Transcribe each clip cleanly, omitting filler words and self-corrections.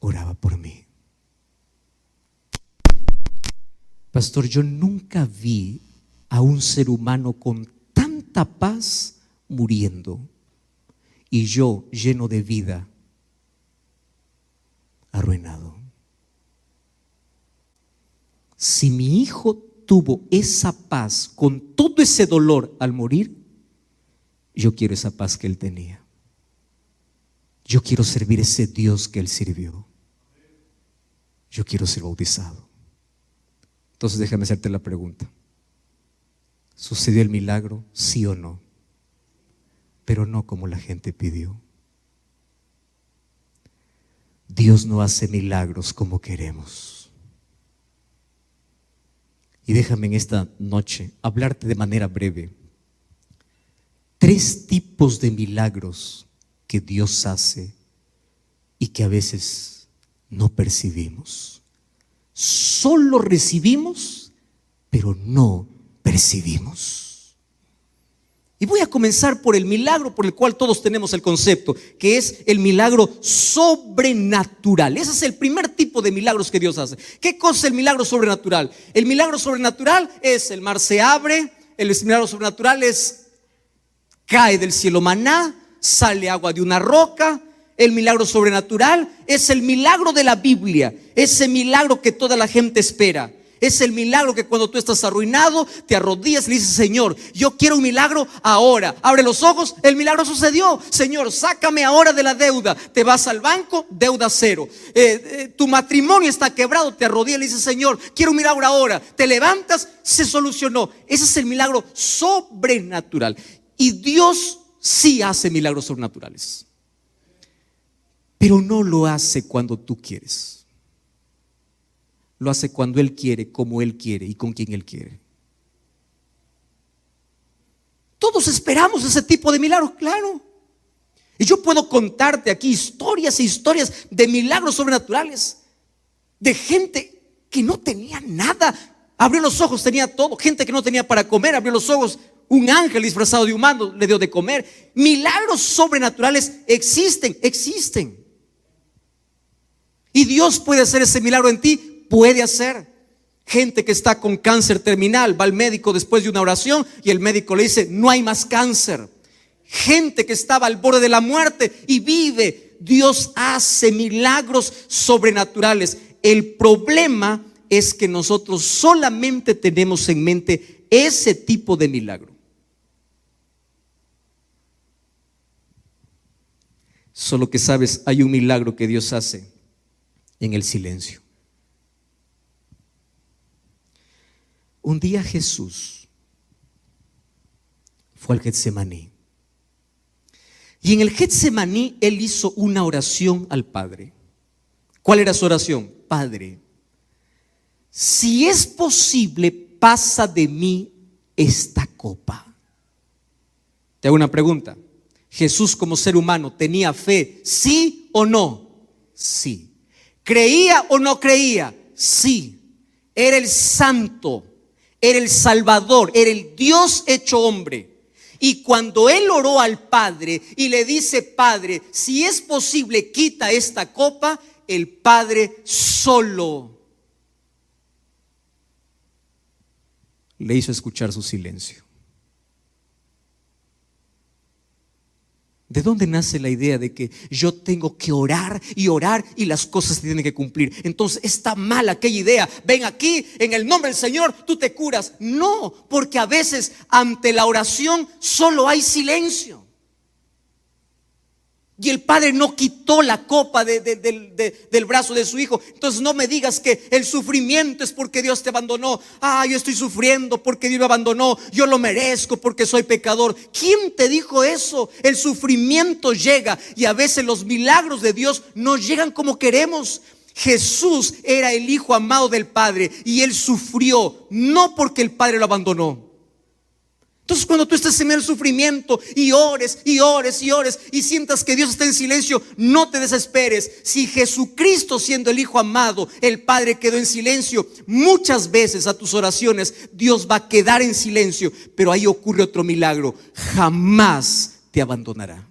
oraba por mí. Pastor, yo nunca vi a un ser humano con tanta paz muriendo y yo lleno de vida, arruinado. Si mi hijo tuvo esa paz con todo ese dolor al morir, yo quiero esa paz que él tenía. Yo quiero servir ese Dios que él sirvió. Yo quiero ser bautizado. Entonces déjame hacerte la pregunta: ¿sucedió el milagro? ¿Sí o no? Pero no como la gente pidió. Dios no hace milagros como queremos. Y déjame en esta noche hablarte de manera breve 3 tipos de milagros que Dios hace y que a veces no percibimos. Solo recibimos, pero no percibimos. Y voy a comenzar por el milagro por el cual todos tenemos el concepto, que es el milagro sobrenatural. Ese es el primer tipo de milagros que Dios hace. ¿Qué cosa es el milagro sobrenatural? El milagro sobrenatural es: el mar se abre. El milagro sobrenatural es: cae del cielo maná, sale agua de una roca. El milagro sobrenatural es el milagro de la Biblia, ese milagro que toda la gente espera. Es el milagro que cuando tú estás arruinado, te arrodillas y le dices: Señor, yo quiero un milagro ahora. Abre los ojos, el milagro sucedió. Señor, sácame ahora de la deuda. Te vas al banco, deuda cero. Tu matrimonio está quebrado, te arrodillas y le dices: Señor, quiero un milagro ahora. Te levantas, se solucionó. Ese es el milagro sobrenatural. Y Dios sí hace milagros sobrenaturales, pero no lo hace cuando tú quieres. Lo hace cuando Él quiere, como Él quiere y con quien Él quiere. Todos esperamos ese tipo de milagros, claro. Y yo puedo contarte aquí historias e historias de milagros sobrenaturales, de gente que no tenía nada, abrió los ojos, tenía todo. Gente que no tenía para comer, abrió los ojos, un ángel disfrazado de humano le dio de comer. Milagros sobrenaturales existen. Y Dios puede hacer ese milagro en ti. Puede hacer. Gente que está con cáncer terminal, va al médico después de una oración y el médico le dice: no hay más cáncer. Gente que estaba al borde de la muerte y vive. Dios hace milagros sobrenaturales. El problema es que nosotros solamente tenemos en mente ese tipo de milagro. Solo que sabes, hay un milagro que Dios hace en el silencio. Un día Jesús fue al Getsemaní. Y en el Getsemaní Él hizo una oración al Padre. ¿Cuál era su oración? Padre, si es posible, pasa de mí esta copa. Te hago una pregunta. Jesús, como ser humano, ¿tenía fe? ¿Sí o no? Sí. ¿Creía o no creía? Sí. Era el santo, era el Salvador, era el Dios hecho hombre. Y cuando Él oró al Padre y le dice: Padre, si es posible, quita esta copa, el Padre solo le hizo escuchar su silencio. ¿De dónde nace la idea de que yo tengo que orar y las cosas se tienen que cumplir? Entonces está mal aquella idea. Ven aquí, en el nombre del Señor, tú te curas. No, porque a veces ante la oración solo hay silencio. Y el Padre no quitó la copa del brazo de su hijo. Entonces no me digas que el sufrimiento es porque Dios te abandonó. Yo estoy sufriendo porque Dios me abandonó. Yo lo merezco porque soy pecador. ¿Quién te dijo eso? El sufrimiento llega y a veces los milagros de Dios no llegan como queremos. Jesús era el hijo amado del Padre y Él sufrió, no porque el Padre lo abandonó. Entonces cuando tú estés en el sufrimiento y ores y sientas que Dios está en silencio, no te desesperes. Si Jesucristo, siendo el Hijo amado, el Padre quedó en silencio, muchas veces a tus oraciones Dios va a quedar en silencio. Pero ahí ocurre otro milagro: jamás te abandonará.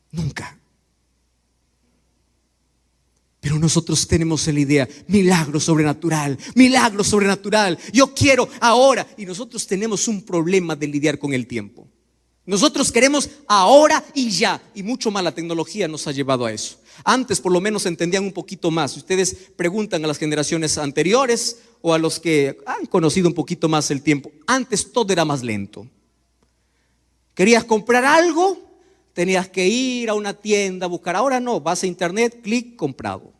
Nunca. Pero nosotros tenemos la idea, milagro sobrenatural, milagro sobrenatural. Yo quiero ahora. Y nosotros tenemos un problema de lidiar con el tiempo. Nosotros queremos ahora y ya. Y mucho más la tecnología nos ha llevado a eso. Antes por lo menos entendían un poquito más. Si ustedes preguntan a las generaciones anteriores o a los que han conocido un poquito más el tiempo, antes todo era más lento. Querías comprar algo, tenías que ir a una tienda a buscar. Ahora no, vas a internet, clic, comprado.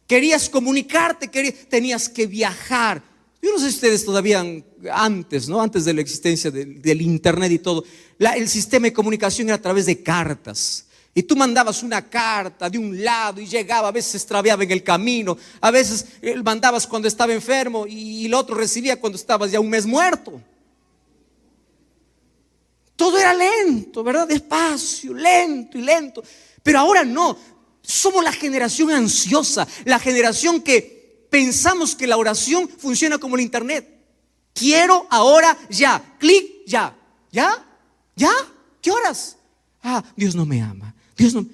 Querías comunicarte, tenías que viajar. Yo no sé si ustedes todavía antes, ¿no? Antes de la existencia del internet y todo, el sistema de comunicación era a través de cartas. Y tú mandabas una carta de un lado y llegaba, a veces se extraviaba en el camino, a veces mandabas cuando estaba enfermo y el otro recibía cuando estabas ya un mes muerto. Todo era lento, ¿verdad? Despacio, lento y lento. Pero ahora no, somos la generación ansiosa, la generación que pensamos que la oración funciona como el internet. Quiero ahora ya, clic ya, ya, ya, ¿qué horas? Dios no me ama, Dios no.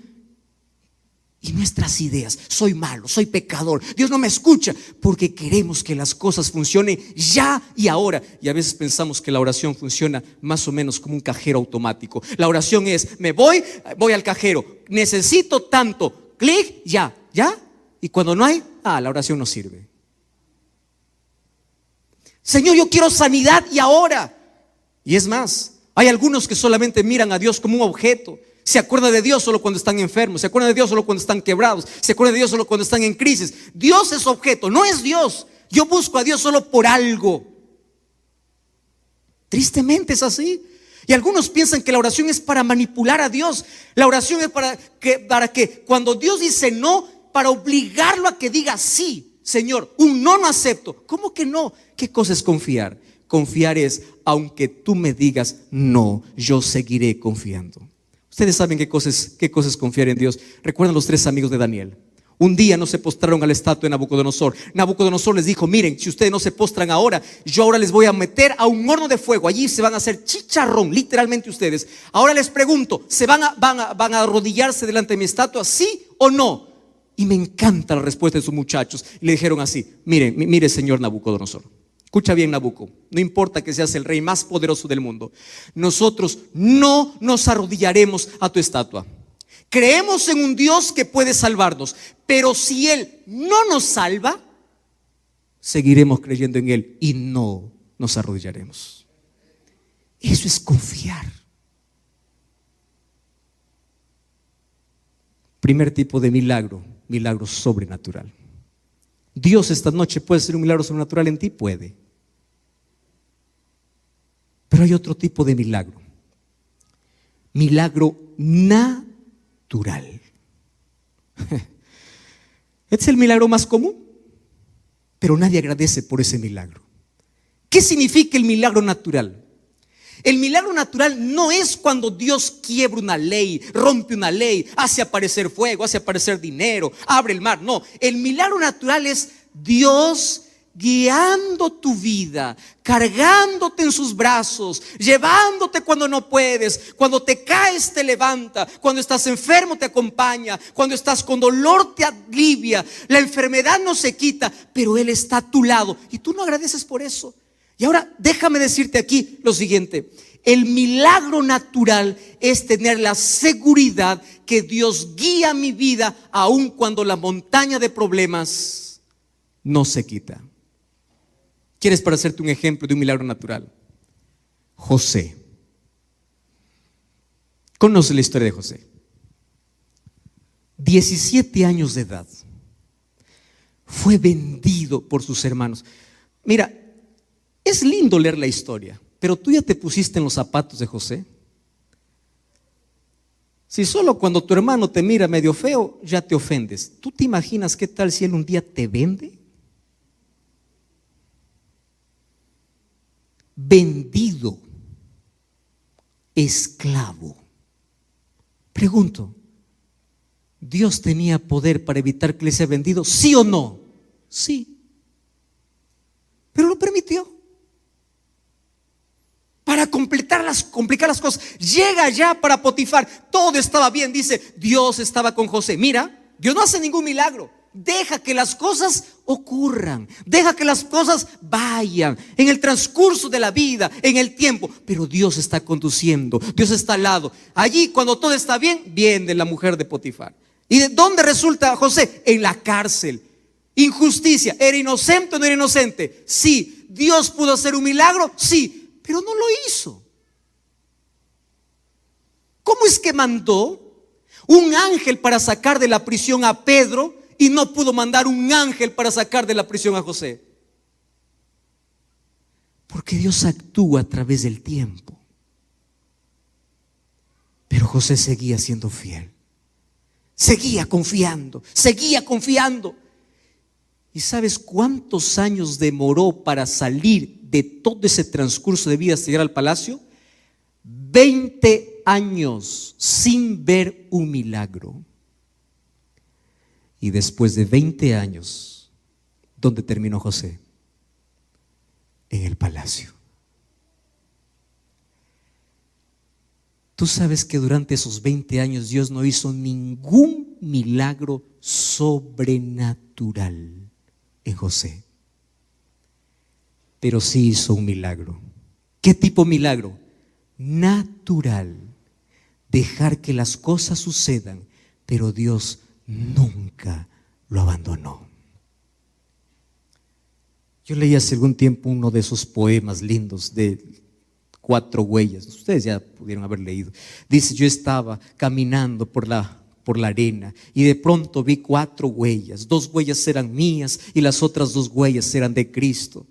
Y nuestras ideas, soy malo, soy pecador, Dios no me escucha, porque queremos que las cosas funcionen ya y ahora. Y a veces pensamos que la oración funciona más o menos como un cajero automático. La oración es, voy al cajero, necesito tanto, clic, ya, ya. Y cuando no hay, la oración no sirve. Señor, yo quiero sanidad y ahora. Y es más, hay algunos que solamente miran a Dios como un objeto. Se acuerdan de Dios solo cuando están enfermos, se acuerdan de Dios solo cuando están quebrados, se acuerdan de Dios solo cuando están en crisis. Dios es objeto, no es Dios. Yo busco a Dios solo por algo. Tristemente es así. Y algunos piensan que la oración es para manipular a Dios. La oración es para que cuando Dios dice no, para obligarlo a que diga sí. Señor, un no acepto. ¿Cómo que no? ¿Qué cosa es confiar? Confiar es, aunque tú me digas no, yo seguiré confiando. Ustedes saben qué cosa es confiar en Dios. Recuerdan los 3 amigos de Daniel. Un día no se postraron a la estatua de Nabucodonosor. Nabucodonosor les dijo, miren, si ustedes no se postran ahora, yo ahora les voy a meter a un horno de fuego. Allí se van a hacer chicharrón, literalmente ustedes. Ahora les pregunto, ¿se van a arrodillarse delante de mi estatua, sí o no? Y me encanta la respuesta de sus muchachos. Y le dijeron así, mire señor Nabucodonosor. Escucha bien, Nabucco, no importa que seas el rey más poderoso del mundo, nosotros no nos arrodillaremos a tu estatua. Creemos en un Dios que puede salvarnos, pero si Él no nos salva, seguiremos creyendo en Él y no nos arrodillaremos. Eso es confiar. Primer tipo de milagro, milagro sobrenatural. Dios esta noche puede hacer un milagro sobrenatural en ti, puede. Pero hay otro tipo de milagro. Milagro natural. Este es el milagro más común, pero nadie agradece por ese milagro. ¿Qué significa el milagro natural? El milagro natural no es cuando Dios quiebra una ley, rompe una ley, hace aparecer fuego, hace aparecer dinero, abre el mar. No, el milagro natural es Dios guiando tu vida, cargándote en sus brazos, llevándote cuando no puedes, cuando te caes te levanta, cuando estás enfermo te acompaña, cuando estás con dolor te alivia, la enfermedad no se quita, pero Él está a tu lado y tú no agradeces por eso. Y ahora déjame decirte aquí lo siguiente: el milagro natural es tener la seguridad que Dios guía mi vida aun cuando la montaña de problemas no se quita. ¿Quieres para hacerte un ejemplo de un milagro natural? José. Conoce la historia de José. 17 años de edad. Fue vendido por sus hermanos. Mira, es lindo leer la historia, pero tú ya te pusiste en los zapatos de José. Si solo cuando tu hermano te mira medio feo ya te ofendes, ¿tú te imaginas qué tal si él un día te vende? Vendido, esclavo. Pregunto, ¿Dios tenía poder para evitar que le sea vendido? ¿Sí o no? Sí, pero lo permitió para complicar las cosas. Llega ya para Potifar, todo estaba bien, dice, Dios estaba con José. Mira, Dios no hace ningún milagro. Deja que las cosas ocurran, deja que las cosas vayan en el transcurso de la vida, en el tiempo. Pero Dios está conduciendo, Dios está al lado. Allí, cuando todo está bien, viene la mujer de Potifar. ¿Y de dónde resulta José? En la cárcel. Injusticia. ¿Era inocente o no era inocente? Sí. ¿Dios pudo hacer un milagro? Sí, pero no lo hizo. ¿Cómo es que mandó un ángel para sacar de la prisión a Pedro y no pudo mandar un ángel para sacar de la prisión a José? Porque Dios actúa a través del tiempo. Pero José seguía siendo fiel, seguía confiando, seguía confiando. ¿Y sabes cuántos años demoró para salir de todo ese transcurso de vida hasta llegar al palacio? 20 años sin ver un milagro. Y después de 20 años, ¿dónde terminó José? En el palacio. Tú sabes que durante esos 20 años Dios no hizo ningún milagro sobrenatural en José, pero sí hizo un milagro. ¿Qué tipo de milagro? Natural. Dejar que las cosas sucedan, pero Dios nunca lo abandonó. Yo leí hace algún tiempo uno de esos poemas lindos de 4 huellas. Ustedes ya pudieron haber leído. Dice: yo estaba caminando por la arena y de pronto vi 4 huellas. 2 huellas eran mías y las otras 2 huellas eran de Cristo.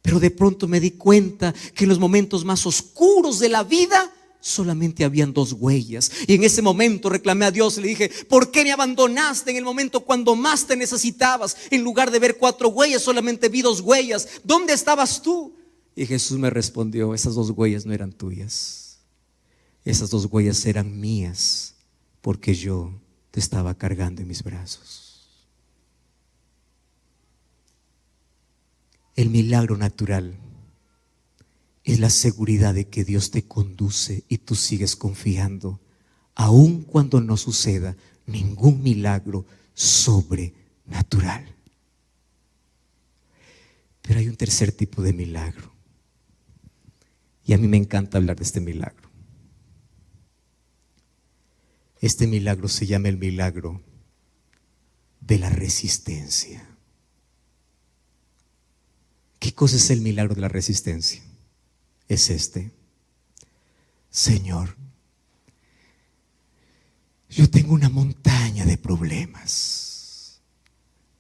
Pero de pronto me di cuenta que en los momentos más oscuros de la vida solamente habían 2 huellas. Y en ese momento reclamé a Dios y le dije: ¿por qué me abandonaste en el momento cuando más te necesitabas? En lugar de ver 4 huellas, solamente vi 2 huellas. ¿Dónde estabas tú? Y Jesús me respondió: esas 2 huellas no eran tuyas, esas 2 huellas eran mías, porque yo te estaba cargando en mis brazos. El milagro natural es la seguridad de que Dios te conduce y tú sigues confiando, aun cuando no suceda ningún milagro sobrenatural. Pero hay un tercer tipo de milagro, y a mí me encanta hablar de este milagro. Este milagro se llama el milagro de la resistencia. ¿Qué cosa es el milagro de la resistencia? Es este: Señor, yo tengo una montaña de problemas.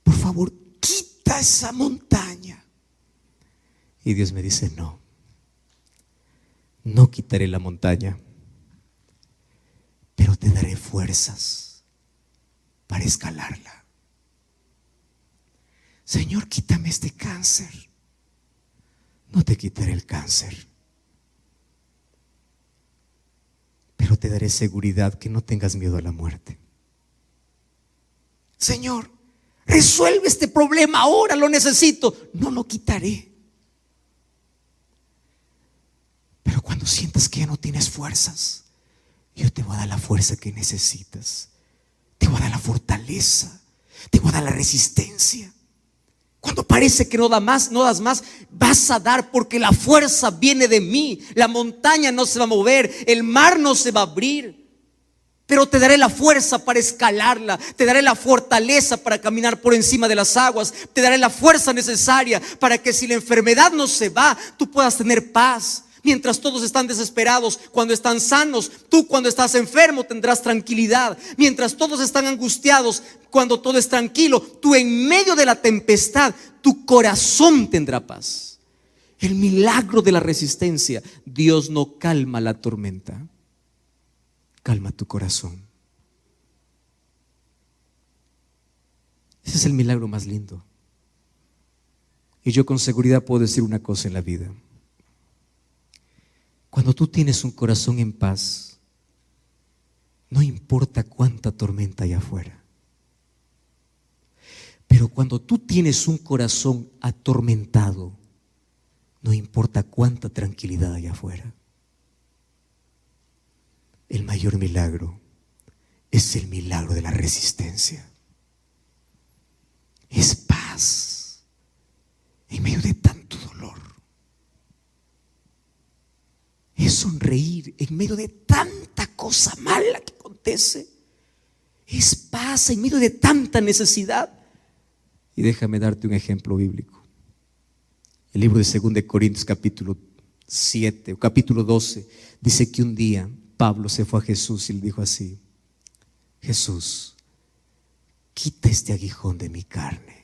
Por favor, quita esa montaña. Y Dios me dice: no, no quitaré la montaña, pero te daré fuerzas para escalarla. Señor, quítame este cáncer. No te quitaré el cáncer, pero te daré seguridad que no tengas miedo a la muerte. Señor, resuelve este problema ahora, lo necesito. No lo quitaré. Pero cuando sientas que ya no tienes fuerzas, yo te voy a dar la fuerza que necesitas. Te voy a dar la fortaleza, te voy a dar la resistencia. Cuando parece que no das más, vas a dar, porque la fuerza viene de mí. La montaña no se va a mover, el mar no se va a abrir, pero te daré la fuerza para escalarla. Te daré la fortaleza para caminar por encima de las aguas. Te daré la fuerza necesaria para que, si la enfermedad no se va, tú puedas tener paz. Mientras todos están desesperados, cuando están sanos, tú cuando estás enfermo tendrás tranquilidad. Mientras todos están angustiados, cuando todo es tranquilo, tú en medio de la tempestad, tu corazón tendrá paz. El milagro de la resistencia. Dios no calma la tormenta, calma tu corazón. Ese es el milagro más lindo. Y yo con seguridad puedo decir una cosa en la vida: cuando tú tienes un corazón en paz, no importa cuánta tormenta hay afuera. Pero cuando tú tienes un corazón atormentado, no importa cuánta tranquilidad hay afuera. El mayor milagro es el milagro de la resistencia. es paz en medio de tanto dolor. Es sonreír en medio de tanta cosa mala que acontece. Es paz en medio de tanta necesidad. Y déjame darte un ejemplo bíblico. El libro de 2 Corintios capítulo 7 o capítulo 12 dice que un día Pablo se fue a Jesús y le dijo así: Jesús, quita este aguijón de mi carne.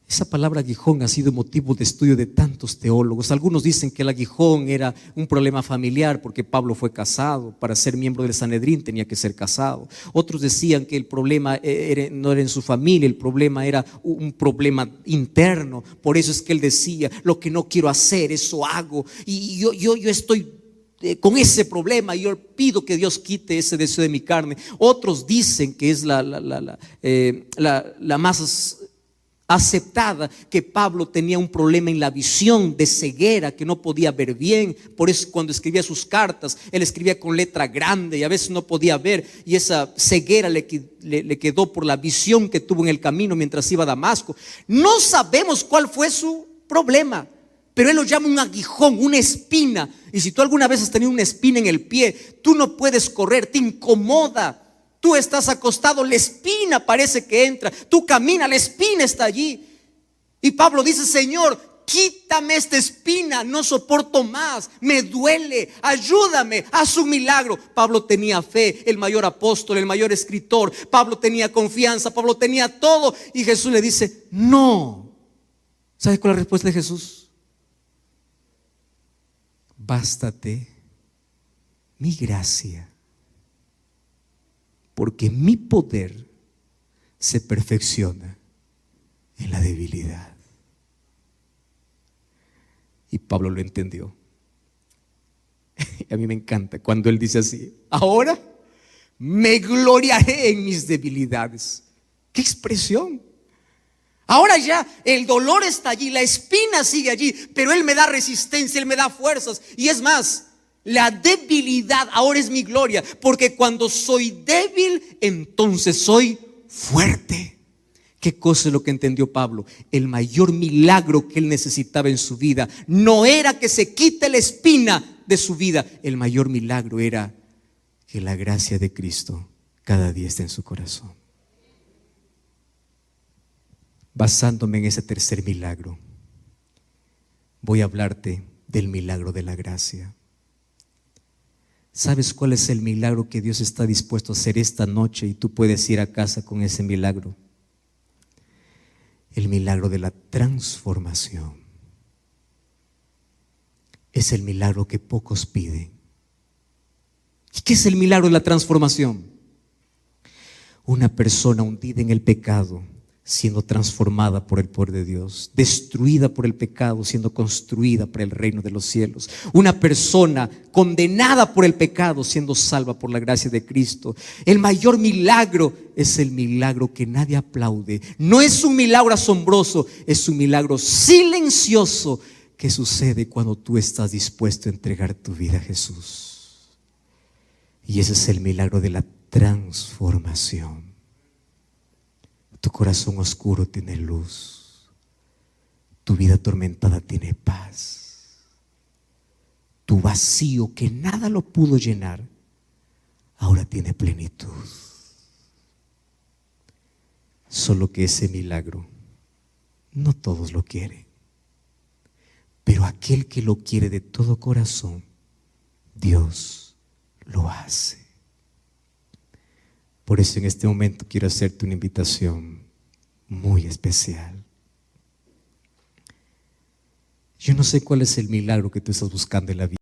Esa palabra aguijón ha sido motivo de estudio de tantos teólogos. Algunos dicen que el aguijón era un problema familiar porque Pablo fue casado. Para ser miembro del Sanedrín tenía que ser casado. Otros decían que el problema no era en su familia, el problema era un problema interno. Por eso es que él decía: lo que no quiero hacer, eso hago. Y yo estoy con ese problema, yo pido que Dios quite ese deseo de mi carne. Otros dicen que es la más aceptada, que Pablo tenía un problema en la visión de ceguera, que no podía ver bien. Por eso cuando escribía sus cartas, él escribía con letra grande y a veces no podía ver, y esa ceguera le quedó por la visión que tuvo en el camino mientras iba a Damasco. No sabemos cuál fue su problema, pero él lo llama un aguijón, una espina. Y si tú alguna vez has tenido una espina en el pie, tú no puedes correr, te incomoda. Tú estás acostado, la espina parece que entra. Tú caminas, la espina está allí. Y Pablo dice: Señor, quítame esta espina, no soporto más, me duele, ayúdame, haz un milagro. Pablo tenía fe, el mayor apóstol, el mayor escritor. Pablo tenía confianza, Pablo tenía todo. Y Jesús le dice: no. ¿Sabes cuál es la respuesta de Jesús? Bástate mi gracia, porque mi poder se perfecciona en la debilidad. Y Pablo lo entendió. A mí me encanta cuando él dice así: ahora me gloriaré en mis debilidades. ¡Qué expresión! Ahora ya el dolor está allí, la espina sigue allí, pero él me da resistencia, él me da fuerzas. Y es más, la debilidad ahora es mi gloria, porque cuando soy débil, entonces soy fuerte. ¿Qué cosa es lo que entendió Pablo? El mayor milagro que él necesitaba en su vida no era que se quite la espina de su vida. El mayor milagro era que la gracia de Cristo cada día esté en su corazón. Basándome en ese tercer milagro, voy a hablarte del milagro de la gracia. ¿Sabes cuál es el milagro que Dios está dispuesto a hacer esta noche y tú puedes ir a casa con ese milagro? El milagro de la transformación. Es el milagro que pocos piden. ¿Y qué es el milagro de la transformación? Una persona hundida en el pecado siendo transformada por el poder de Dios, destruida por el pecado siendo construida para el reino de los cielos. Una persona condenada por el pecado siendo salva por la gracia de Cristo. El mayor milagro es el milagro que nadie aplaude. No es un milagro asombroso, es un milagro silencioso que sucede cuando tú estás dispuesto a entregar tu vida a Jesús. Y ese es el milagro de la transformación. Tu corazón oscuro tiene luz. Tu vida atormentada tiene paz. Tu vacío que nada lo pudo llenar, ahora tiene plenitud. Solo que ese milagro no todos lo quieren. Pero aquel que lo quiere de todo corazón, Dios lo hace. Por eso en este momento quiero hacerte una invitación muy especial. Yo no sé cuál es el milagro que tú estás buscando en la vida.